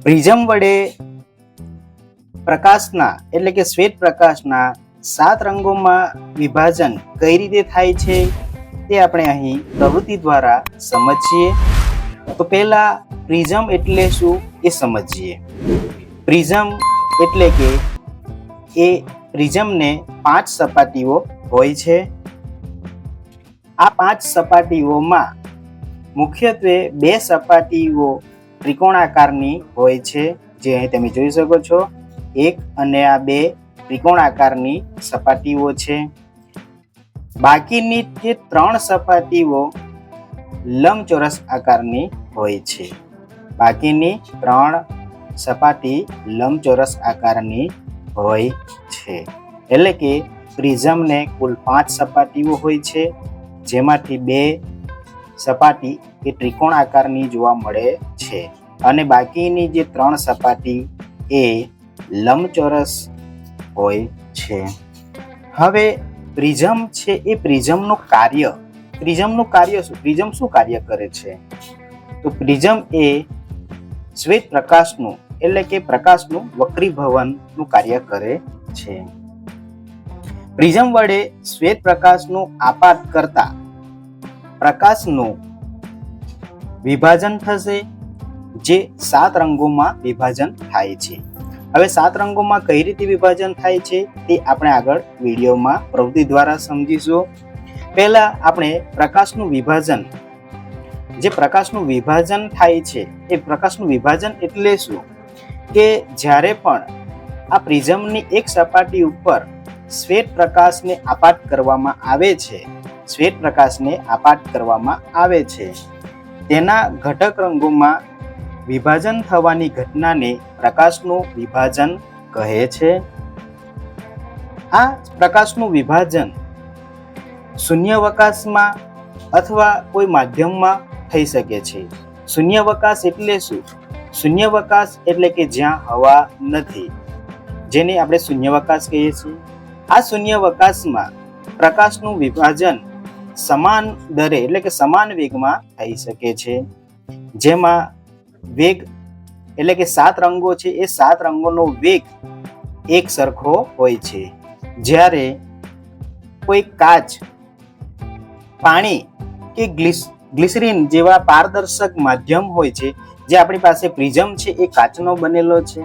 Prism વડે પ્રકાશના એટલે કે શ્વેત પ્રકાશના 7 રંગોમાં વિભાજન કઈ રીતે થાય છે તે આપણે અહીં પ્રવૃત્તિ દ્વારા સમજીએ. તો પહેલા પ્રિઝમ એટલે શું એ સમજીએ. પ્રિઝમ એટલે કે એ પ્રિઝમને 5 સપાટીઓ હોય છે. આ 5 સપાટીઓમાં મુખ્યત્વે 2 સપાટીઓ ત્રિકોણાકારની હોય છે, જે અહીં તમે જોઈ શકો છો. 1 અને આ 2 ત્રિકોણાકારની સપાટીઓ છે. બાકીની જે 3 સપાટીઓ લંબચોરસ આકારની હોય છે. બાકીની 3 સપાટી લંબચોરસ આકારની હોય છે. એટલે કે પ્રિઝમને કુલ 5 સપાટીઓ હોય છે, જેમાંથી 2 સપાટી એ ત્રિકોણ આકારની જોવા મળે છે અને બાકીની જે 3 સપાટી એ લંબચોરસ હોય છે. હવે પ્રિઝમ છે એ પ્રિઝમનું કાર્ય શું? પ્રિઝમ શું કાર્ય કરે છે? તો પ્રિઝમ એ શ્વેત પ્રકાશનું એટલે કે પ્રકાશનું વક્રીભવનનું કાર્ય કરે છે. પ્રિઝમ વડે શ્વેત પ્રકાશનું આપાત કરતા પ્રકાશનું વિભાજન થશે, જે 7 રંગોમાં વિભાજન થાય છે. હવે 7 રંગોમાં કઈ રીતે વિભાજન થાય છે તે આપણે આગળ વિડીયોમાં પ્રવૃત્તિ દ્વારા સમજીશું. પહેલા આપણે પ્રકાશનું વિભાજન, જે પ્રકાશનું વિભાજન થાય છે એ પ્રકાશનું વિભાજન એટલે શું કે જ્યારે પણ આ પ્રિઝમની એક સપાટી ઉપર શ્વેત પ્રકાશને આપાત કરવામાં આવે છે, તેના ઘટક રંગોમાં વિભાજન થવાની ઘટનાને પ્રકાશનું વિભાજન કહે છે. આ પ્રકાશનું વિભાજન શૂન્યાવકાશમાં અથવા કોઈ માધ્યમમાં થઈ શકે છે. શૂન્યાવકાશ એટલે શું? શૂન્યાવકાશ એટલે કે જ્યાં હવા નથી, જેને આપણે શૂન્યાવકાશ કહીએ છીએ. આ શૂન્યાવકાશમાં પ્રકાશનું વિભાજન સમાન દરે એટલે કે સમાન વેગમાં થઈ શકે છે, જેમાં વેગ એટલે કે 7 રંગો છે એ 7 રંગોનો વેગ એક સરખો હોય છે. જ્યારે કોઈ કાચ, પાણી કે ગ્લિસરીન જેવા પારદર્શક માધ્યમ હોય છે, જે આપણી પાસે પ્રિઝમ છે એ કાચનો બનેલો છે.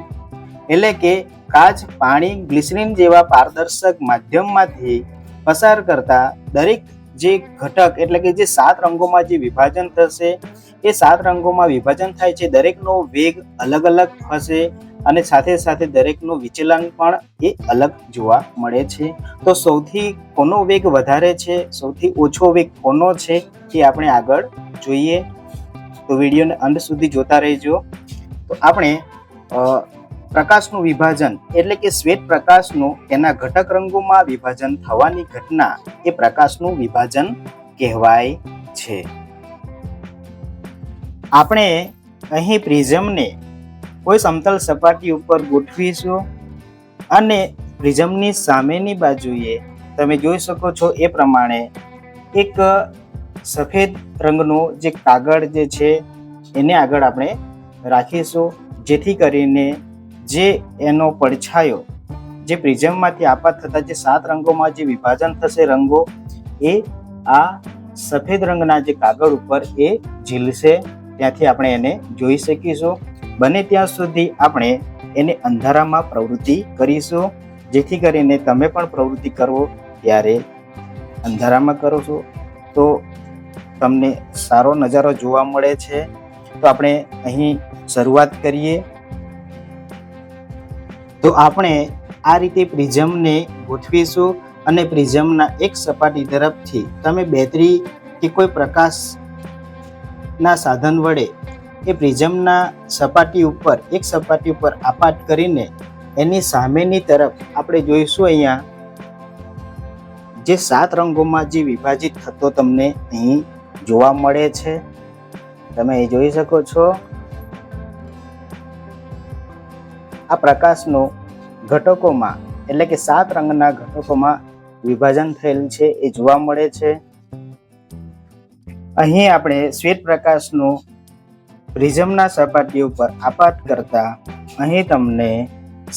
એટલે કે કાચ, પાણી, ગ્લિસરીન જેવા પારદર્શક માધ્યમમાંથી પસાર કરતા દરેક જે ઘટક એટલે કે જે 7 રંગોમાં જે વિભાજન થશે એ 7 રંગોમાં વિભાજન થાય છે, દરેકનો વેગ અલગ અલગ હશે અને સાથે સાથે દરેકનું વિચલન પણ એ અલગ જોવા મળે છે. તો સૌથી કોનો વેગ વધારે છે, સૌથી ઓછો વેગ કોનો છે એ આપણે આગળ જોઈએ. તો વિડીયોને અંત સુધી જોતા રહેજો. તો આપણે પ્રકાશનું વિભાજન એટલે કે શ્વેત પ્રકાશનું તેના ઘટક રંગોમાં વિભાજન થવાની ઘટના એ પ્રકાશનું વિભાજન કહેવાય છે. આપણે અહીં પ્રિઝમને કોઈ સમતલ સપાટી ઉપર ગોઠવીશું અને પ્રિઝમની સામેની બાજુએ તમે જોઈ શકો છો એ પ્રમાણે એક સફેદ રંગનો જે કાગળ જે છે એને આગળ આપણે રાખીશું, જેથી કરીને જે એનો પડછાયો જે પ્રિઝમમાંથી આપાત થતા જે 7 રંગોમાં જે વિભાજન થશે રંગો, એ આ સફેદ રંગના જે કાગળ ઉપર એ ઝીલશે. ત્યાંથી આપણે એને જોઈ શકીશું. બને ત્યાં સુધી આપણે એને અંધારામાં પ્રવૃત્તિ કરીશું, જેથી કરીને તમે પણ પ્રવૃત્તિ કરો ત્યારે અંધારામાં કરો છો તો તમને સારો નજારો જોવા મળે છે. તો આપણે અહીં શરૂઆત કરીએ. તો આપણે આ રીતે પ્રિઝમને ગોઠવીશું અને પ્રિઝમના એક સપાટી તરફથી તમે બેટરી કે કોઈ પ્રકાશના સાધન વડે એ પ્રિઝમના સપાટી ઉપર આપાત કરીને એની સામેની તરફ આપણે જોઈશું અહીંયા જે 7 રંગોમાં જે વિભાજિત થતો તમને અહીં જોવા મળે છે. તમે અહીં જોઈ શકો છો. આ પ્રકાશનું ઘટકોમાં એટલે કે 7 રંગના ઘટકોમાં વિભાજન થયેલ છે એ જોવા મળે છે. અહીં આપણે શ્વેત પ્રકાશનું પ્રિઝમના સપાટી ઉપર આપાત કરતા અહીં તમને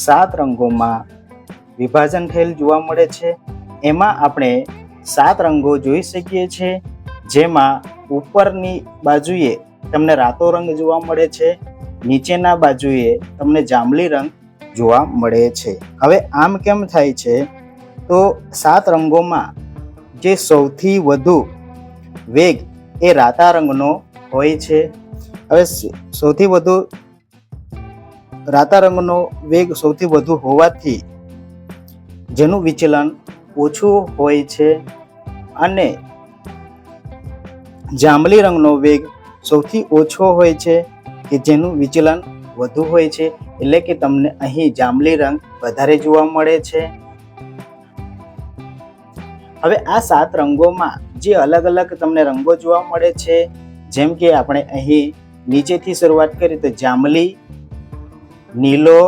7 રંગોમાં વિભાજન થયેલ જોવા મળે છે. એમાં આપણે 7 રંગો જોઈ શકીએ છીએ, જેમાં ઉપરની બાજુએ તમને રાતો રંગ જોવા મળે છે, નીચેના બાજુએ તમને જાંબલી રંગ જોવા મળે છે. હવે આમ કેમ થાય છે? તો 7 રંગોમાં જે સૌથી વધુ વેગ એ રાતા રંગનો હોય છે. હવે સૌથી વધુ રાતા રંગનો વેગ સૌથી વધુ હોવાથી જેનું વિચલન ઓછું હોય છે, અને જાંબલી રંગનો વેગ સૌથી ઓછો હોય છે કે જેનું વિચલન વધુ હોય છે. એટલે કે તમને અહીં જાંબલી રંગ વધારે જોવા મળે છે. હવે આ 7 રંગોમાં જે અલગ અલગ તમને રંગો જોવા મળે છે, જેમ કે આપણે અહીં નીચેથી શરૂઆત કરીએ તો જાંબલી, નીલો,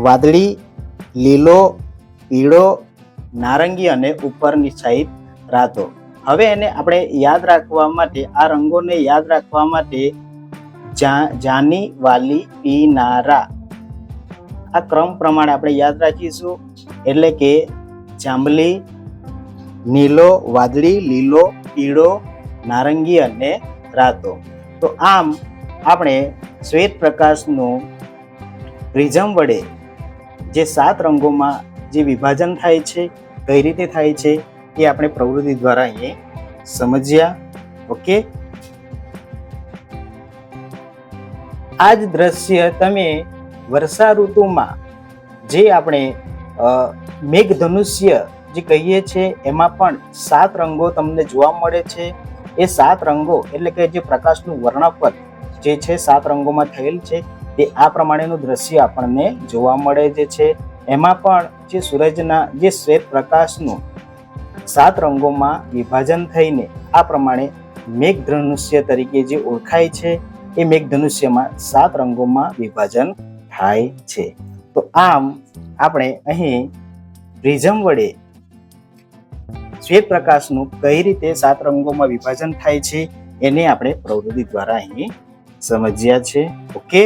વાદળી, લીલો, પીળો, નારંગી અને ઉપરની સાઈડ રાતો. હવે એને આપણે યાદ રાખવા માટે, આ રંગોને યાદ રાખવા માટે જાની, વાલી, પીનારા આ ક્રમ પ્રમાણે આપણે યાદ રાખીશું. એટલે કે જાંબલી, નીલો, વાદળી, લીલો, પીળો, નારંગી અને રાતો. તો આમ આપણે શ્વેત પ્રકાશનું પ્રિઝમ વડે જે 7 રંગોમાં જે વિભાજન થાય છે, કઈ રીતે થાય છે એ આપણે પ્રવૃત્તિ દ્વારા અહીં સમજ્યા. ઓકે, આ જ દ્રશ્ય તમે વર્ષા ઋતુમાં જે આપણે મેઘધનુષ્ય જે કહીએ છીએ એમાં પણ 7 રંગો તમને જોવા મળે છે. એ 7 રંગો એટલે કે જે પ્રકાશનું વર્ણપટ જે છે 7 રંગોમાં થયેલ છે, તે આ પ્રમાણેનું દ્રશ્ય આપણને જોવા મળે છે. એમાં પણ જે સૂરજના જે શ્વેત પ્રકાશનું 7 રંગોમાં વિભાજન થઈને આ પ્રમાણે મેઘધનુષ્ય તરીકે જે ઓળખાય છે, એ મેઘધનુષ્યમાં 7 રંગોમાં વિભાજન થાય છે. તો આમ આપણે અહીં પ્રિઝમ વડે શ્વેત પ્રકાશનું કઈ રીતે 7 રંગોમાં વિભાજન થાય છે એને આપણે પ્રવૃત્તિ દ્વારા અહીં સમજ્યા છે. ઓકે.